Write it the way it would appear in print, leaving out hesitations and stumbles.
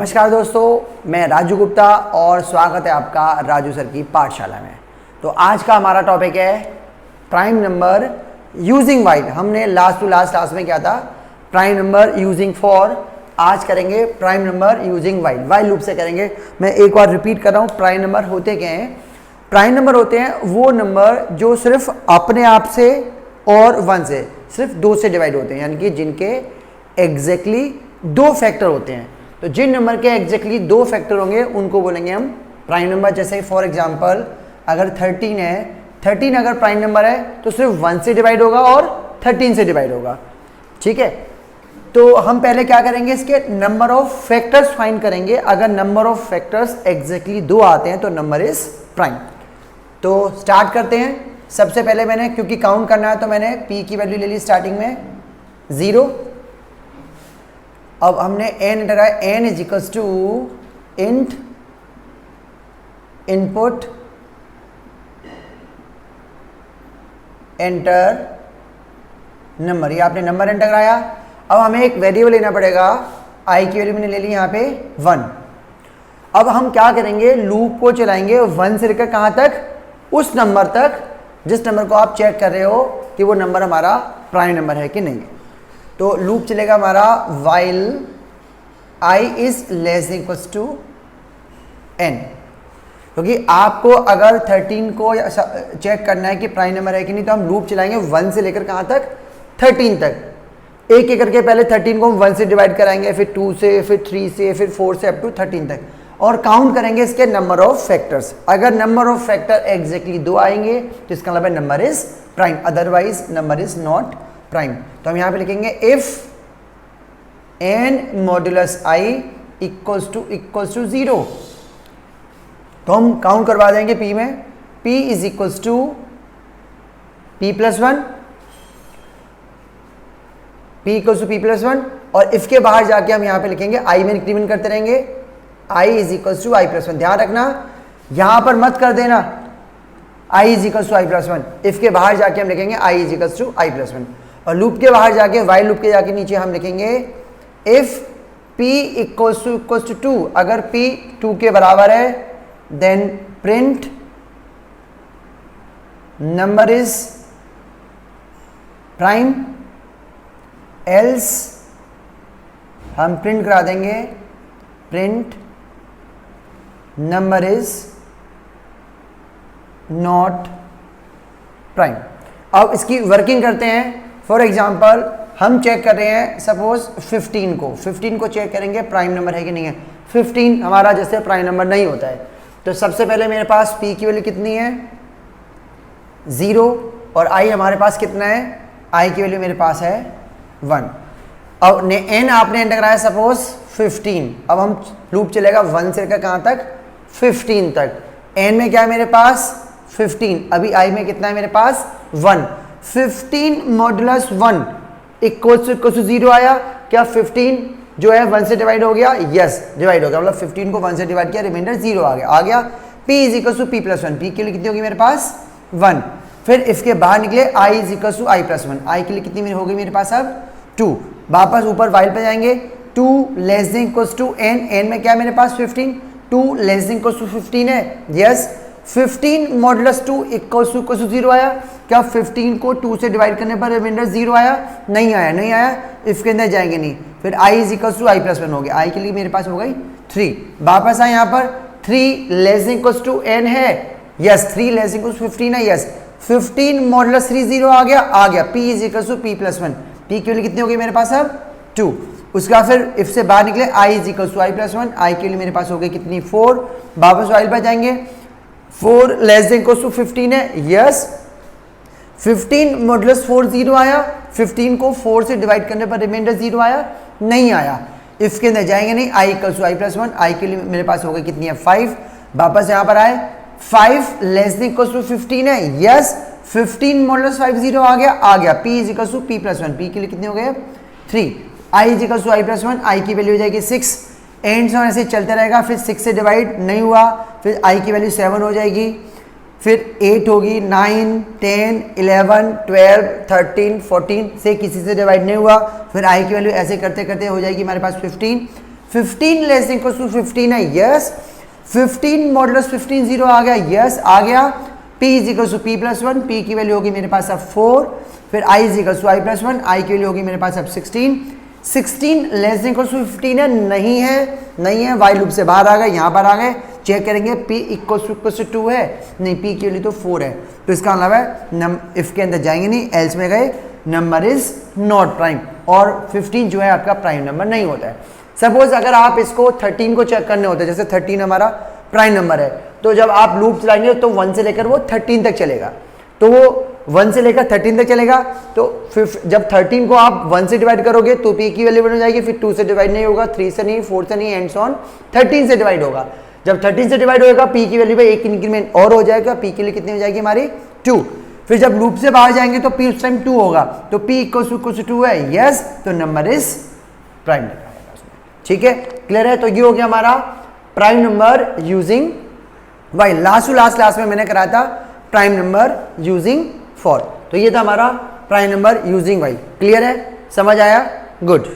नमस्कार दोस्तों, मैं राजू गुप्ता और स्वागत है आपका राजू सर की पाठशाला में। तो आज का हमारा टॉपिक है प्राइम नंबर यूजिंग वाइल। हमने लास्ट क्लास में क्या था, प्राइम नंबर यूजिंग फॉर। आज करेंगे prime number using while, while loop से करेंगे। मैं एक बार रिपीट कर रहा हूँ, प्राइम नंबर होते क्या हैं? प्राइम नंबर होते हैं वो नंबर जो सिर्फ अपने आप से और 1 से, सिर्फ 2 से डिवाइड होते हैं, यानी कि जिनके एग्जैक्टली 2 फैक्टर होते हैं। तो जिन नंबर के एग्जैक्टली 2 फैक्टर होंगे उनको बोलेंगे हम प्राइम नंबर। जैसे फॉर एग्जांपल अगर 13 है, 13 अगर प्राइम नंबर है तो सिर्फ 1 से डिवाइड होगा और 13 से डिवाइड होगा। ठीक है, तो हम पहले क्या करेंगे, इसके नंबर ऑफ फैक्टर्स फाइंड करेंगे। अगर नंबर ऑफ फैक्टर्स एग्जैक्टली 2 आते हैं तो नंबर इज प्राइम। तो स्टार्ट करते हैं। सबसे पहले मैंने, क्योंकि काउंट करना है, तो मैंने p की वैल्यू ले ली स्टार्टिंग में 0। अब हमने n लगाया, n is equals to int input enter number. ये आपने नंबर एंटर कराया। अब हमें एक वेरिएबल लेना पड़ेगा, i की वैल्यू मैंने ले ली यहाँ पे 1। अब हम क्या करेंगे, लूप को चलाएंगे 1 से लेकर कहाँ तक, उस नंबर तक जिस नंबर को आप चेक कर रहे हो कि वो नंबर हमारा प्राइम नंबर है कि नहीं। तो लूप चलेगा हमारा while i is less than equals to n। क्योंकि आपको अगर 13 को चेक करना है कि प्राइम नंबर है कि नहीं, तो हम लूप चलाएंगे 1 से लेकर कहाँ तक, 13 तक। एक एक करके पहले 13 को हम 1 से डिवाइड कराएंगे, फिर 2 से, फिर 3 से, फिर 4 से अप टू 13 तक, और काउंट करेंगे इसके नंबर ऑफ फैक्टर्स। अगर नंबर ऑफ फैक्टर एग्जैक्टली 2 आएंगे तो इसका मतलब number is prime, otherwise number is not prime. तो हम यहाँ पे लिखेंगे if n modulus i equals to 0। तो हम काउंट करवा देंगे p में, p is equals to p plus 1, p equals to p plus 1। और if के बाहर जाके हम यहाँ पे लिखेंगे i में इंक्रीमेंट करते रहेंगे, i is equals to i plus 1। ध्यान रखना, यहाँ पर मत कर देना i is equals to i plus 1। if के बाहर जाके हम लिखेंगे i is equals to i plus 1। और लूप के बाहर जाके, वाइल लूप के जाके नीचे हम लिखेंगे इफ p इक्वल्स टू 2। अगर p 2 के बराबर है then print number is prime, else हम प्रिंट करा देंगे print number is not prime. अब इसकी वर्किंग करते हैं। फॉर एग्जाम्पल हम चेक कर रहे हैं सपोज 15 को चेक करेंगे प्राइम नंबर है कि नहीं है। 15 हमारा जैसे प्राइम नंबर नहीं होता है, तो सबसे पहले मेरे पास p की वैल्यू कितनी है 0, और i हमारे पास कितना है, i की वैल्यू मेरे पास है 1। अब n आपने एंटर कराया सपोज 15। अब हम लूप चलेगा 1 से लेकर कहाँ तक, 15 तक। n में क्या है मेरे पास 15, अभी i में कितना है मेरे पास 1। 15 मॉड्यूलस 1 इक्वल्स टू 0 आया। क्या 15 जो है 1 से डिवाइड हो गया? यस, डिवाइड हो गया। मतलब 15 को 1 से डिवाइड किया, रिमाइंडर 0 आ गया। p is equal to p plus 1। p के लिए कितनी होगी मेरे पास 1। फिर इसके बाहर निकले i is equal to i plus 1। i के लिए कितनी हो गई मेरे पास अब 2। वापस ऊपर वाइल पे जाएंगे, 2 less than equal to n। n में क्या है मेरे पास 15, 2 लेस देन इक्वल टू 15 है। यस, 15 मॉड्यूलस 2 इक्वल्स टू 0 आया। क्या 15 को 2 से डिवाइड करने पर रिमाइंडर 0 आया? नहीं आया। इसके अंदर जाएंगे नहीं। फिर i is equals to i plus 1 हो गया। i के लिए मेरे पास हो गई 3। वापस आए यहाँ पर 3 less than equals to n है। Yes, 3 less than equals to 15 है। यस, 15 मॉड्यूलस 3 0 आ गया। p is equals to p plus 1। p की वैल्यू कितनी हो गई मेरे पास अब 2। उसका फिर इफ से बाहर निकले i is equals to i plus 1। i के लिए मेरे पास हो गई कितनी 4। वापस वाइल पर जाएंगे, 4 लेस देन इक्वल्स टू 15 है। यस, 15 मॉड्यूलस 4 0 आया। 15 को 4 से डिवाइड करने पर रिमाइंडर 0 आया? नहीं आया। इसके अंदर जाएंगे नहीं, i equals to i plus 1। i के लिए मेरे पास हो गई कितनी है 5। वापस यहाँ पर आए, 5 लेस देन इक्वल्स टू 15 है। यस, 15 मॉड्यूलस 5 0 आ गया। p is equals to p plus 1। p के लिए कितनी हो गए 3। i is equals to i plus 1। i की वैल्यू हो जाएगी 6। एंड से ऐसे चलते रहेगा। फिर 6 से डिवाइड नहीं हुआ, फिर i की वैल्यू 7 हो जाएगी। फिर 8 होगी, 9, 10, 11, 12, 13, 14 से किसी से डिवाइड नहीं हुआ। फिर i की वैल्यू ऐसे करते करते हो जाएगी हमारे पास 15। 15 लेस देन इक्वल टू 15 है, यस। 15 मॉडुलस 15 0 आ गया, यस आ गया। p is equal to p plus 1, p की वैल्यू होगी मेरे पास अब 4, फिर i is equal to i plus 1, i की वैल्यू होगी मेरे पास अब 16। 16 लेस देन इक्वल टू 15 है, नहीं है, वाइल लूप से बाहर आ गए, यहाँ पर आ गए, चेक करेंगे p इक्वल टू 2 है, नहीं p की वैल्यू तो 4 है, तो इसका मतलब है इफ के अंदर जाएंगे नहीं, एल्स में गए, नंबर इज नॉट प्राइम, और 15 जो है आपका प्राइम नंबर नहीं होता है। सपोज अगर आप इसको 13 को चेक करने होते हैं, जैसे 13 हमारा प्राइम नंबर है, तो जब आप लूप चलाएंगे तो 1 से लेकर वो 13 तक चलेगा, तो वो 1 से लेकर 13 तक चलेगा, तो जब 13 को आप 1 से डिवाइड करोगे तो p की वैल्यू बन जाएगी, फिर 2 से डिवाइड नहीं होगा, 3 से नहीं, 4 से नहीं, एंड सो ऑन 13 से डिवाइड होगा। जब 13 से डिवाइड होगा p की वैल्यू पे एक इंक्रीमेंट और हो जाएगा, p की वैल्यू कितनी हो जाएगी हमारी 2। फिर जब लूप से बाहर जाएंगे तो p उस टाइम 2 होगा, तो p इक्वल टू 2 है, यस, तो नंबर इज प्राइम नंबर। ठीक है, क्लियर है। तो ये हो गया हमारा prime number using while. Last class में मैंने कराया था प्राइम नंबर यूजिंग फॉर, तो ये था हमारा prime number using while. Clear है, समझ आया, गुड।